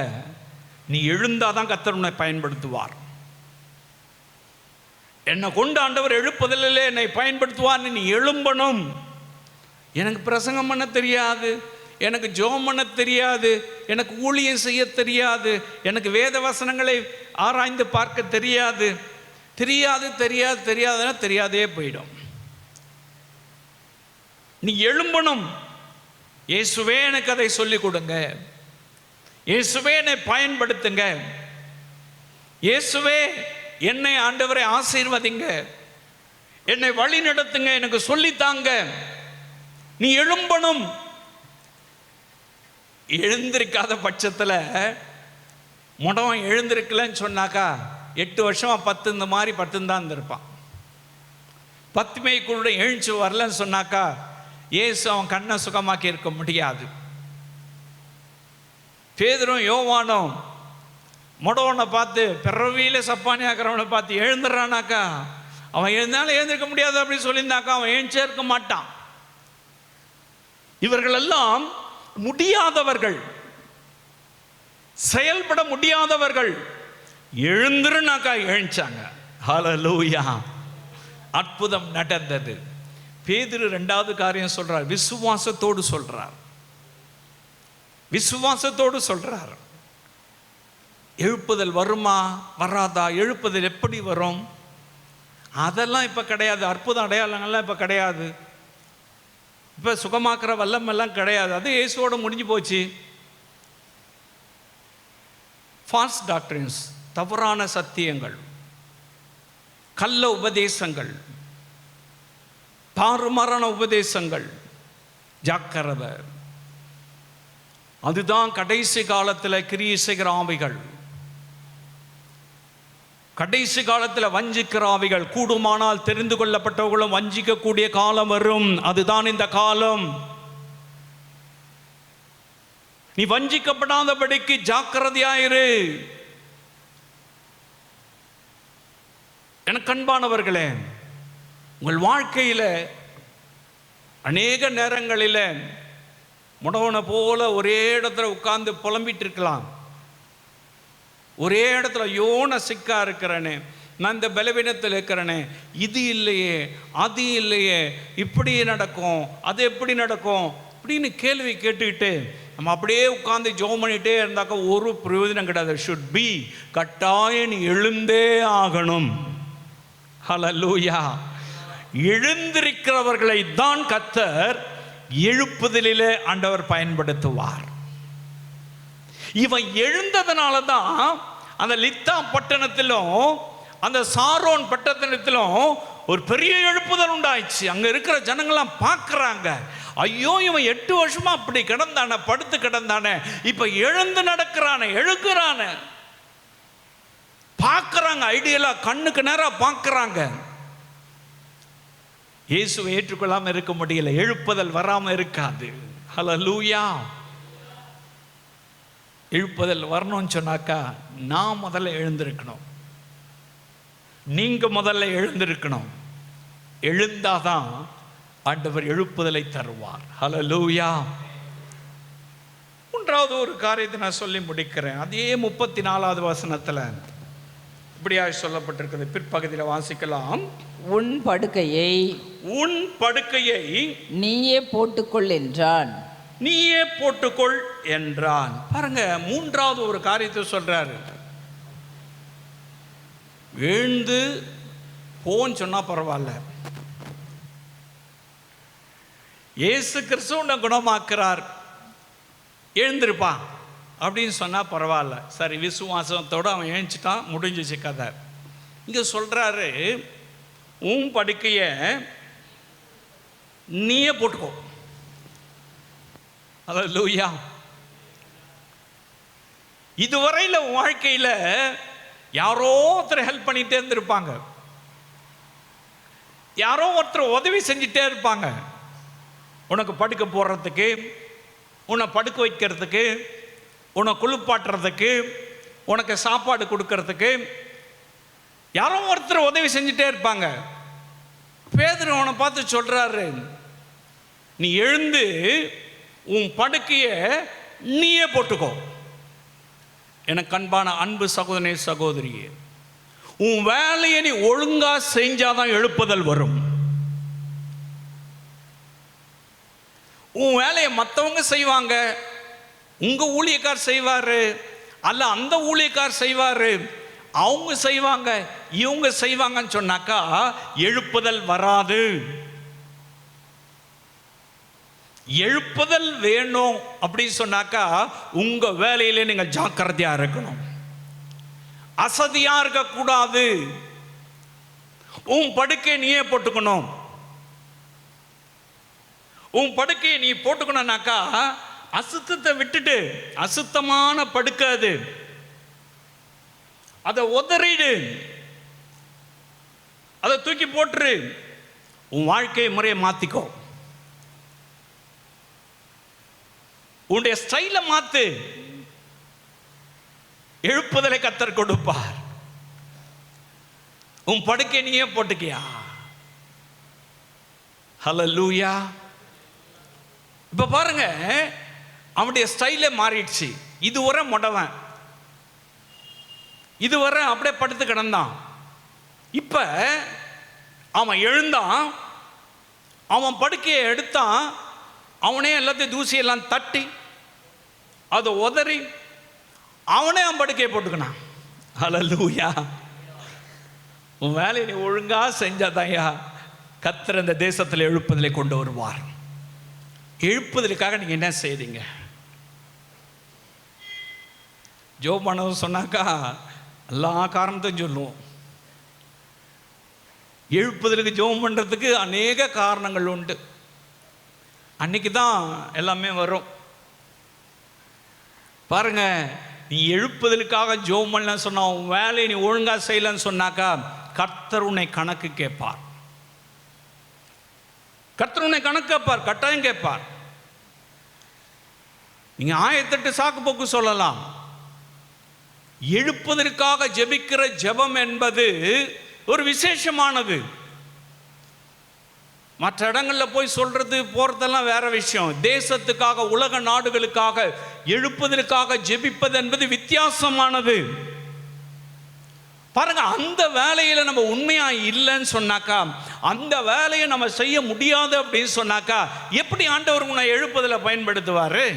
நீ எழுந்தாதான் கர்த்தர் உன்னை பயன்படுத்துவார். என்னை கொண்டு ஆண்டவர் எழுப்புதலிலே என்னை பயன்படுத்துவார். நீ எழும்பணும். எனக்கு பிரசங்கம் பண்ண தெரியாது, எனக்கு ஜெபம் பண்ண தெரியாது, எனக்கு ஊழியம் செய்ய தெரியாது, எனக்கு வேத வசனங்களை ஆராய்ந்து பார்க்க தெரியாது, தெரியாதுன்னா தெரியாதே போயிடும். நீ எழும்பணும். இயேசுவே எனக்கு அதை சொல்லிக் கொடுங்க, இயேசுவே என்னை பயன்படுத்துங்க, இயேசுவே என்னை ஆண்டவரை ஆசீர்வதிங்க, என்னை வழி நடத்துங்க, எனக்கு சொல்லித்தாங்க. நீ எழும்பணும். எழுந்திருக்காத பட்சத்தில் முடவன் எழுந்திருக்கலன்னு சொன்னாக்கா 8 வருஷமா 10 இந்த மாதிரி 10 தான் இருந்திருப்பான். 10 மேய்க்குள்ள எழுந்து வரலன்னு சொன்னாக்கா இயேசு அவன் கண்ணை சுகமாக்கி இருக்க முடியாது. பேதுரும் யோவானும் முடவனை பார்த்து, பிறவியில சப்பானி ஆக்கிறவனை பார்த்து எழுந்துடுறானாக்கா, அவன் எழுந்தாலும் எழுந்திருக்க முடியாது அப்படின்னு சொல்லியிருந்தாக்கா அவன் எழுந்தே இருக்க மாட்டான். இவர்கள் எல்லாம் முடியாதவர்கள், செயல்பட முடியாதவர்கள். எழுந்துருனாக்கா எழுந்தாங்க. ஹல்லேலூயா. அற்புதம் நடந்தது. பேதுரு 2வது காரியம் சொல்றார், விசுவாசத்தோடு சொல்றார். விசுவாசத்தோடு சொல்றார். எழுப்புதல் வருமா வராதா? எழுப்புதல் எப்படி வரும்? அதெல்லாம் இப்போ கிடையாது. அற்புத அடையாளங்கள்லாம் இப்போ கிடையாது. இப்போ சுகமாக்குற வல்லமெல்லாம் கிடையாது. அது இயேசுவோட முடிஞ்சு போச்சு. ஃபால்ஸ் டாக்டரின்ஸ், தவறான சத்தியங்கள், கள்ள உபதேசங்கள், தாறுமாறான உபதேசங்கள், ஜாக்கிரதை. அதுதான் கடைசி காலத்தில் கிரியை செய்கிற ஆவிகள், கடைசி காலத்தில் வஞ்சிக்கிற ஆவிகள். கூடுமானால் தெரிந்து கொள்ளப்பட்டவர்களும் வஞ்சிக்கக்கூடிய காலம் வரும். அதுதான் இந்த காலம். நீ வஞ்சிக்கப்படாதபடிக்கு ஜாக்கிரதையாயிரு. எனக்கு அன்பானவர்களே, உங்கள் வாழ்க்கையில் அநேக நேரங்களில் முடவனை போல ஒரே இடத்துல உட்கார்ந்து புலம்பிட்டு இருக்கலாம். ஒரே இடத்துல யோன சிக்கா இருக்கிறனே, நான் இந்த பலவீனத்தில் இருக்கிறனே, இது இல்லையே அது இல்லையே, இப்படி நடக்கும் அது எப்படி நடக்கும் அப்படின்னு கேள்வி கேட்டுக்கிட்டு நம்ம அப்படியே உட்காந்து ஜெபம் பண்ணிகிட்டே இருந்தாக்கா ஒரு பிரயோஜனம் கிடையாது. ஷுட் பி, கட்டாயம் நீ எழுந்தே ஆகணும். ஹல்லேலூயா. எழுந்திருக்கிறவர்களை தான் கர்த்தர் எழுப்புதலிலே ஆண்டவர் பயன்படுத்துவார். இவன் எழுந்ததுனால தான் அந்த லித்தா பட்டணத்திலும் அந்த சாரோன் பட்டணத்திலும் ஒரு பெரிய எழுப்புதல் உண்டாயிடுச்சு. அங்க இருக்கிற ஜனங்கள்லாம் பார்க்கறாங்க, ஐயோ இவன் 8 வருஷமா அப்படி கிடந்தானே, படுத்து கிடந்தானே, இப்ப எழுந்து நடக்கிறானே, எழுக்கிறானே. பார்க்கறாங்க, ஐடியலா கண்ணுக்கு நேரா பார்க்கறாங்க. இயேசுவை ஏற்றுக்கொள்ளாம இருக்க முடியல. எழுப்புதல் வராம இருக்காது. ஹல்லேலூயா. எழுப்புதல் வரணும்னு சொன்னாக்கா நான் முதல்ல எழுந்திருக்கணும், நீங்க முதல்ல எழுந்திருக்கணும். எழுந்தாதான் ஆண்டவர் எழுப்புதலை தருவார். ஹல்லேலூயா. 3வது ஒரு காரியத்தை நான் சொல்லி முடிக்கிறேன். அதே 34வது வசனத்துல இப்படியா சொல்லப்பட்டிருக்கிறது. பிற்பகுதியில் வாசிக்கலாம். உன் படுக்கையை நீயே போட்டுக்கொள் என்றான். நீயே போட்டுக்கொள் என்றான். பாருங்க, 3வது ஒரு காரியத்தை சொல்றாரு. எழுந்து போன்னு சொன்னா பரவாயில்ல, இயேசு கிறிஸ்து உன்னை குணமாக்குறார், எழுந்திருப்பா அப்படின்னு சொன்னா பரவாயில்ல. சரி, விசுவாசத்தோடு அவன் எழுந்துட்டான், முடிஞ்சிச்சு கதை. இங்க சொல்றாரு, உன் படுக்கையை நீயே போட்டுக்கோ. ஹல்லேலூயா. இதுவரையில வாழ்க்கையில யாரோ ஒருத்தர் ஹெல்ப் பண்ணிட்டே இருந்திருப்பாங்க, யாரோ ஒருத்தர் உதவி செஞ்சுட்டே இருப்பாங்க. உனக்கு படுக்க போடுறதுக்கு, உன்னை படுக்க வைக்கிறதுக்கு, உன்னை குளிப்பாட்டுறதுக்கு, உனக்கு சாப்பாடு கொடுக்கறதுக்கு யாரோ ஒருத்தர் உதவி செஞ்சுட்டே இருப்பாங்க. பேதுரு அவனை பார்த்து சொல்றாரு, நீ எழுந்து உன் படுக்கையை நீயே போட்டுக்கோ. எனக்கு அன்பான அன்பு சகோதரனே சகோதரியே, உன் வேலையை நீ ஒழுங்கா செஞ்சாதான் எழுப்புதல் வரும். உன் வேலையை மற்றவங்க செய்வாங்க, உங்க ஊழியக்கார் செய்வாரு, அல்ல அந்த ஊழியக்கார் செய்வாரு, அவங்க செய்வாங்க, இவங்க செய்வாங்கன்னு சொன்னாக்கா எழுப்புதல் வராது. எழுப்புதல் வேணும் அப்படின்னு சொன்னாக்கா உங்க வேலையில நீங்க ஜாக்கிரதையா இருக்கணும், அசதியா இருக்கக்கூடாது. உன் படுக்கையை நீயே போட்டுக்கணும். உன் படுக்கையை நீ போட்டுக்கணும்னாக்கா அசுத்தத்தை விட்டுட்டு, அசுத்தமான படுக்கை அது, அதை உதறிடு, அதை தூக்கி போட்டுரு. உன் வாழ்க்கை முறையை மாத்திக்கோ, உன்னுடைய ஸ்டைல மாத்து. எழுப்புதலை கர்த்தர் கொடுப்பார். உன் படுக்கை நீயே போட்டுக்கியா. ஹல்லேலூயா. இப்ப பாருங்க, அவனுடைய ஸ்டைலே மாறிடுச்சு. இதுவரை முடவன், இதுவரை அப்படியே படுத்து கிடந்தான். இப்ப அவன் எழுந்தான், அவன் படுக்கையை எடுத்தான், அவனே எல்லாத்தையும் தூசியெல்லாம் தட்டி அதை உதறி அவனே அவன் படுக்கையை போட்டுக்கினான். ஹல்லேலூயா. உன் வேலையை நீ ஒழுங்கா செஞ்சாதான்யா கர்த்தர் இந்த தேசத்தில் எழுப்புதலை கொண்டு வருவார். எழுப்புதலுக்காக நீங்க என்ன செய்றீங்க? ஜோம் பண்ண சொன்னாக்கா எல்லா காரணத்தையும் சொல்லுவோம். எழுப்புதலுக்கு ஜோம் பண்றதுக்கு அநேக காரணங்கள் உண்டு. அன்னைக்கு தான் எல்லாமே வரும். பாருங்க, நீ எழுப்புதலுக்காக ஜோம் பண்ண சொன்னா, உன் வேலையை நீ ஒழுங்கா செய்யலன்னு சொன்னாக்கா கர்த்தர் உன்னை கணக்கு கேட்பார். கர்த்தர் உன்னை கணக்கு கேட்பார், கட்டாயம் கேட்பார். நீங்க 1008 சாக்கு போக்கு சொல்லலாம். எழுப்புதற்காக ஜெபிக்கிற ஜெபம் என்பது ஒரு விசேஷமானது. மற்ற இடங்களில் போய் சொல்றது போறதெல்லாம் வேற விஷயம். தேசத்துக்காக, உலக நாடுகளுக்காக எழுப்புதற்காக ஜெபிப்பது என்பது வித்தியாசமானது. பாருங்க, அந்த வேலையில நம்ம உண்மையா இல்லைன்னு சொன்னாக்கா, அந்த வேலையை நம்ம செய்ய முடியாது அப்படின்னு சொன்னாக்கா, எப்படி ஆண்டவர் உன்னை எழுப்புதலை பயன்படுத்துவாரு?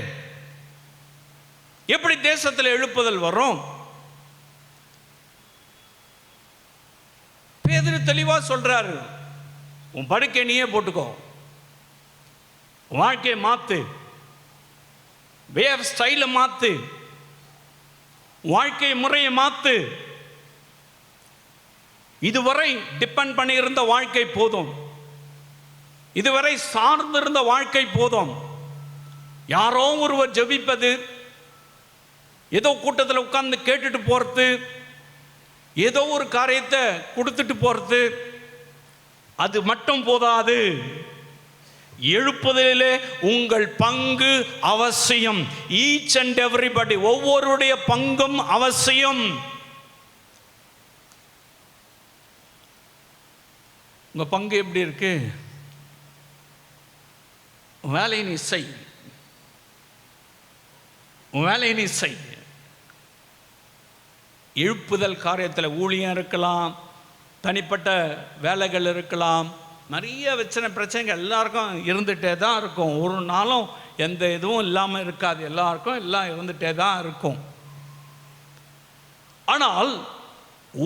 எப்படி தேசத்தில் எழுப்புதல் வரும்? பேதுரு தெளிவா சொல்றாரு, உன் படுக்கை நீயே போட்டுக்கோ, வாழ்க்கையை மாத்து, வே ஆஃப் ஸ்டைலை மாத்து, வாழ்க்கை முறையை மாத்து. இதுவரை டிபெண்ட் பண்ணி இருந்த வாழ்க்கை போதும், இதுவரை சார்ந்திருந்த வாழ்க்கை போதும். யாரோ ஒருவர் ஜெபிப்பது, ஏதோ கூட்டத்தில் உட்கார்ந்து கேட்டுட்டு போறது, ஏதோ ஒரு காரியத்தை கொடுத்துட்டு போறது, அது மட்டும் போதாது. எழுப்புதலிலே உங்கள் பங்கு அவசியம். ஈச் அண்ட் எவ்ரிபடி, ஒவ்வொருடைய பங்கும் அவசியம். உங்க பங்கு எப்படி இருக்கு? வேலையை நீ செய், வேலையை நீ செய். எழுப்புதல் காரியத்தில் ஊழியம் இருக்கலாம், தனிப்பட்ட வேலைகள் இருக்கலாம், நிறைய பிரச்சனைகள் எல்லாருக்கும் இருந்துகிட்டே தான் இருக்கும். ஒரு நாளும் எந்த இதுவும் இல்லாமல் இருக்காது, எல்லாருக்கும் எல்லாம் இருந்துகிட்டே தான் இருக்கும். ஆனால்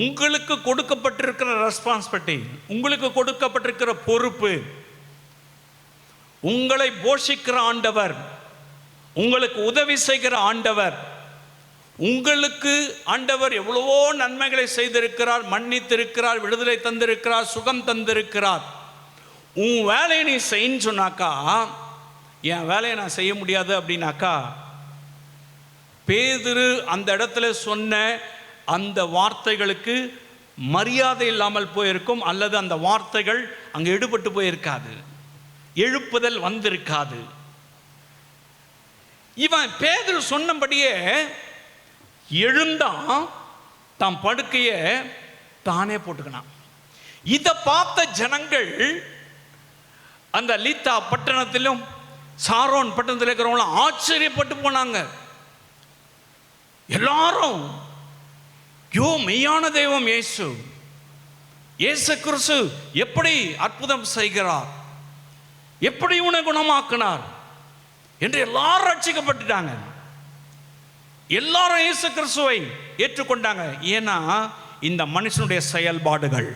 உங்களுக்கு கொடுக்கப்பட்டிருக்கிற ரெஸ்பான்சிபிலிட்டி, உங்களுக்கு கொடுக்கப்பட்டிருக்கிற பொறுப்பு, உங்களை போஷிக்கிற ஆண்டவர், உங்களுக்கு உதவி செய்கிற ஆண்டவர், உங்களுக்கு ஆண்டவர் எவ்வளவோ நன்மைகளை செய்திருக்கிறார், மன்னித்திருக்கிறார், விடுதலை தந்திருக்கிறார், சுகம் தந்திருக்கிறார். உன் வேலையை நீ செய்யன்னு சொன்னாக்கா, என் வேலையை நான் செய்ய முடியாது அப்படின்னாக்கா, பேதுரு அந்த இடத்துல சொன்ன அந்த வார்த்தைகளுக்கு மரியாதை இல்லாமல் போயிருக்கும், அல்லது அந்த வார்த்தைகள் அங்கே எடுபட்டு போயிருக்காது, எழுப்புதல் வந்திருக்காது. இவன் பேதுரு சொன்னபடியே எழுந்தான், தான் படுக்கைய தானே போட்டுக்கினான். இதை பார்த்த ஜனங்கள் அந்த லீத்தா பட்டணத்திலும் சாரோன் பட்டணத்தில் இருக்கிறவங்களும் ஆச்சரியப்பட்டு போனாங்க. எல்லாரும், யோ மெய்யான தெய்வம் இயேசு, இயேசு கிறிஸ்து எப்படி அற்புதம் செய்கிறார், எப்படி உன்னை குணமாக்கினார் என்று எல்லாரும் ரட்சிக்கப்பட்டுட்டாங்க. எல்லாரும் இயேசு கிறிஸ்துவை ஏற்றுக்கொண்டாங்க. ஏன்னா இந்த மனுஷனுடைய செயல்பாடுகள்,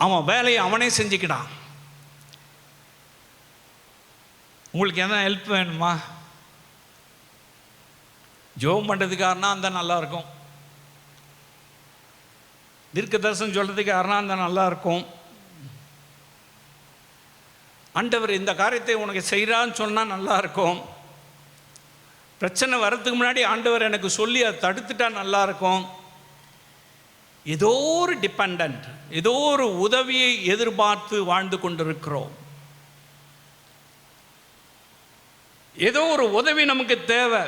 அவன் வேலையை அவனே செஞ்சுக்கிட்டான். உங்களுக்கு எதனா ஹெல்ப் வேணுமா? ஜோம் பண்ணுறதுக்காரனா அந்த நல்லா இருக்கும், தீர்க்க தரிசனம் சொல்றதுக்காரனா அந்த நல்லா இருக்கும். ஆண்டவர் இந்த காரியத்தை உனக்கு செய்கிறான்னு சொன்னால் நல்லா இருக்கும். பிரச்சனை வர்றதுக்கு முன்னாடி ஆண்டவர் எனக்கு சொல்லி அதை தடுத்துட்டா நல்லா இருக்கும். ஏதோ ஒரு டிபெண்ட், ஏதோ ஒரு உதவியை எதிர்பார்த்து வாழ்ந்து கொண்டிருக்கிறோம். ஏதோ ஒரு உதவி நமக்கு தேவை,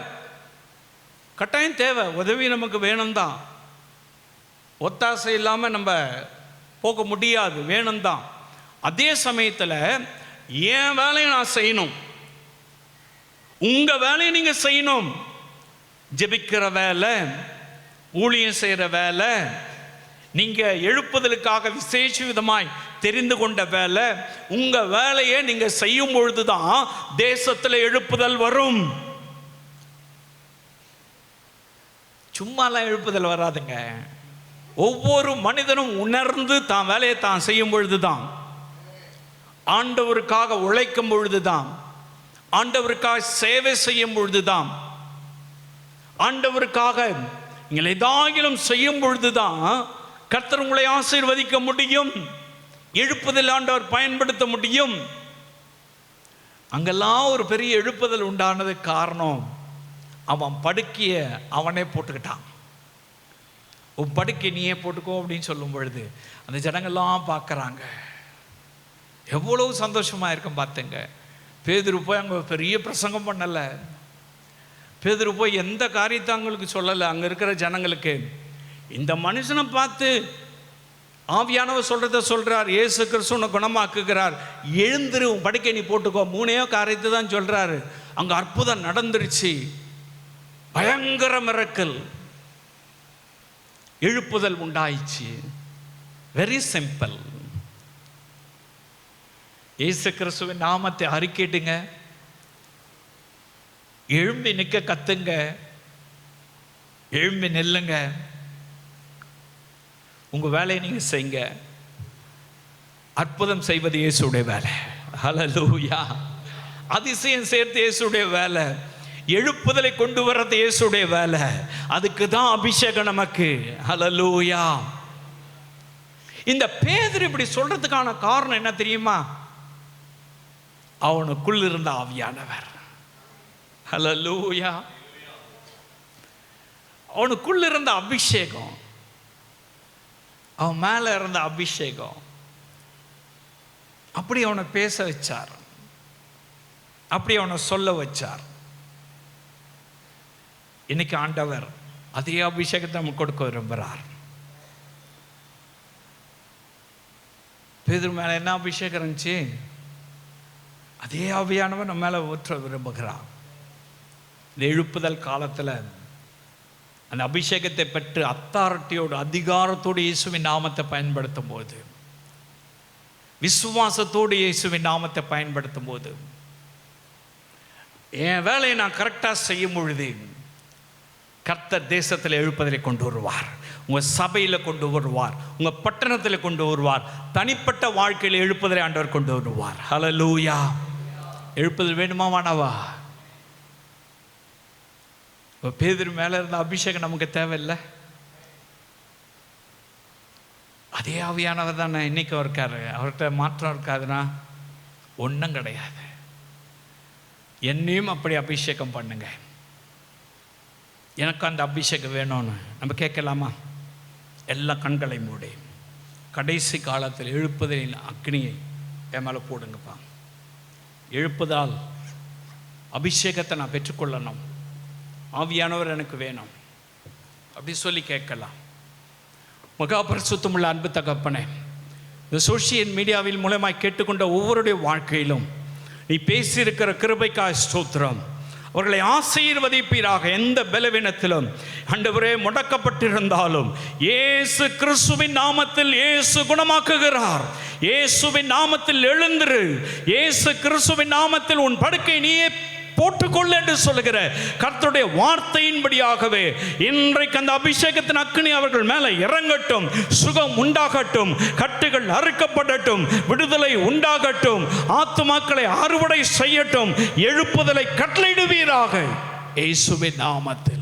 கட்டாயம் தேவை, உதவி நமக்கு வேணும் தான். ஒத்தாசை இல்லாமல் நம்ம போக முடியாது, வேணும் தான். அதே சமயத்தில் என் வேலையை நான் செய்யணும், உங்க வேலையை நீங்க செய்யணும். ஜெபிக்கிற வேலை, ஊழியம் செய்கிற வேலை, நீங்க எழுப்புதலுக்காக விசேஷ விதமாய் தெரிந்து கொண்ட வேலை, உங்க வேலையை நீங்க செய்யும் பொழுதுதான் தேசத்துல எழுப்புதல் வரும். சும்மாலாம் எழுப்புதல் வராதுங்க. ஒவ்வொரு மனிதனும் உணர்ந்து தான் வேலையை தான் செய்யும் பொழுதுதான், ஆண்டவருக்காக உழைக்கும் பொழுதுதான், ஆண்டவருக்காக சேவை செய்யும் பொழுதுதான், ஆண்டவருக்காக நீங்கள் ஏதாகிலும் செய்யும் பொழுதுதான் கர்த்தர் உங்களை ஆசீர்வதிக்க முடியும். எழுப்புதல் ஆண்டவர் பயன்படுத்த முடியும். அங்கெல்லாம் ஒரு பெரிய எழுப்புதல் உண்டானது காரணம், அவன் படுக்கைய அவனே போட்டுக்கிட்டான். உன் படுக்கை நீயே போட்டுக்கோ அப்படின்னு சொல்லும் பொழுது அந்த ஜனங்கள்லாம் பார்க்குறாங்க. எவ்வளவு சந்தோஷமாக இருக்கும் பார்த்துங்க. பேதுரு போய் அங்கே பெரிய பிரசங்கம் பண்ணலை. பேதுரு போய் எந்த காரியத்தை அவங்களுக்கு சொல்லலை. அங்கே இருக்கிற ஜனங்களுக்கு இந்த மனுஷனை பார்த்து ஆவியானவர் சொல்கிறத சொல்கிறார். இயேசு கிறிஸ்துவை குணமாக்குகிறார். எழுந்திரு, உன் படுக்கை நீ போட்டுக்கோ. 3 காரியத்தை தான் சொல்கிறாரு. அங்கே அற்புதம் நடந்துருச்சு. பயங்கர மிரக்கல், எழுப்புதல் உண்டாயிடுச்சு. Very simple. இயேசு கிறிஸ்துவின் நாமத்தை அறிக்கையிடுங்க. எழும்பி நிற்க கத்துங்க. எழும்பி நில்லுங்க. உங்க வேலையை நீங்க செய்யுங்க. அற்புதம் செய்வது இயேசுடைய வேலை. ஹல்லேலூயா. அதிசயம் சேர்த்து இயேசுடைய வேலை. எழுப்புதலை கொண்டு வர்றது இயேசுடைய வேலை. அதுக்கு தான் அபிஷேகம் நமக்கு. ஹல்லேலூயா. இந்த பேதுரு இப்படி சொல்றதுக்கான காரணம் என்ன தெரியுமா? அவனுக்குள் இருந்த ஆவியானவர். ஹல்லேலூயா. அவனுக்குள்ள இருந்த அபிஷேகம், அவன் மேல இருந்த அபிஷேகம் அப்படி அவனை பேச வச்சார், அப்படி அவனை சொல்ல வச்சார். இன்னைக்கு ஆண்டவர் அதே அபிஷேகத்தை நமக்கு கொடுக்க விரும்புகிறார். பேதுரு மேல என்ன அபிஷேகம் இருந்துச்சு, அதே ஆவியானவர் நம்ம மேல ஊற்ற விரும்புகிறார். இந்த எழுப்புதல் காலத்தில் அந்த அபிஷேகத்தை பெற்று அத்தாரிட்டியோடு அதிகாரத்தோடு இயேசுவின் நாமத்தை பயன்படுத்தும் போது, விசுவாசத்தோடு இயேசுவின் நாமத்தை பயன்படுத்தும் போது, என் வேலையை நான் கரெக்டாக செய்யும் பொழுது கர்த்தர் தேசத்தில் எழுப்புதலை கொண்டு வருவார். உங்கள் சபையில் கொண்டு வருவார், உங்கள் பட்டணத்தில் கொண்டு வருவார், தனிப்பட்ட வாழ்க்கையில் எழுப்புதலை ஆண்டவர் கொண்டு வருவார். ஹல்லேலூயா. எழுப்புதல் வேணுமா வேணாவா? பேதுரு மேலே இருந்த அபிஷேகம் நமக்கு தேவையில்லை. அதே ஆவியானவர் தானே இன்னைக்கு இருக்காரு. அவர்கிட்ட மாற்றம் இருக்காதுன்னா ஒன்றும் கிடையாது. என்னையும் அப்படி அபிஷேகம் பண்ணுங்க. எனக்கு அந்த அபிஷேகம் வேணும்னு நம்ம கேட்கலாமா? எல்லா கண்களை மூடி கடைசி காலத்தில் எழுப்புதலின் அக்னியை என் மேலே போடுங்கப்பா. எழுப்புதால் அபிஷேகத்தை நான் பெற்றுக்கொள்ளணும், ஆவியானவர் எனக்கு வேணும் அப்படி சொல்லி கேட்கலாம். மகா பரிசுத்தமுள்ள அன்பு தகப்பனே, இந்த சோஷியல் மீடியாவில் மூலமாய் கேட்டுக்கொண்ட ஒவ்வொருடைய வாழ்க்கையிலும் நீ பேசியிருக்கிற கிருபைக்காய் ஸ்தோத்திரம். அவர்களை ஆசீர்வதிப்பீராக. எந்த பலவீனத்திலும் ஆண்டவரே முடக்கப்பட்டிருந்தாலும் இயேசு கிறிஸ்துவின் நாமத்தில் இயேசு குணமாக்குகிறார். இயேசுவின் நாமத்தில் எழுந்திரு. இயேசு கிறிஸ்துவின் நாமத்தில் உன் படுக்கை நீயே போட்டுக்கொள்ள என்று சொல்லுகிற கர்த்தருடைய வார்த்தையின்படியாகவே இன்றைக்கு அந்த அபிஷேகத்தின் அக்கினி அவர்கள் மேலே இறங்கட்டும். சுகம் உண்டாகட்டும், கட்டுகள் அறுக்கப்படட்டும், விடுதலை உண்டாகட்டும், ஆத்துமாக்களை அறுவடை செய்யட்டும், எழுப்புதலை கட்டளையிடுவீராக இயேசுவின் நாமத்தில்.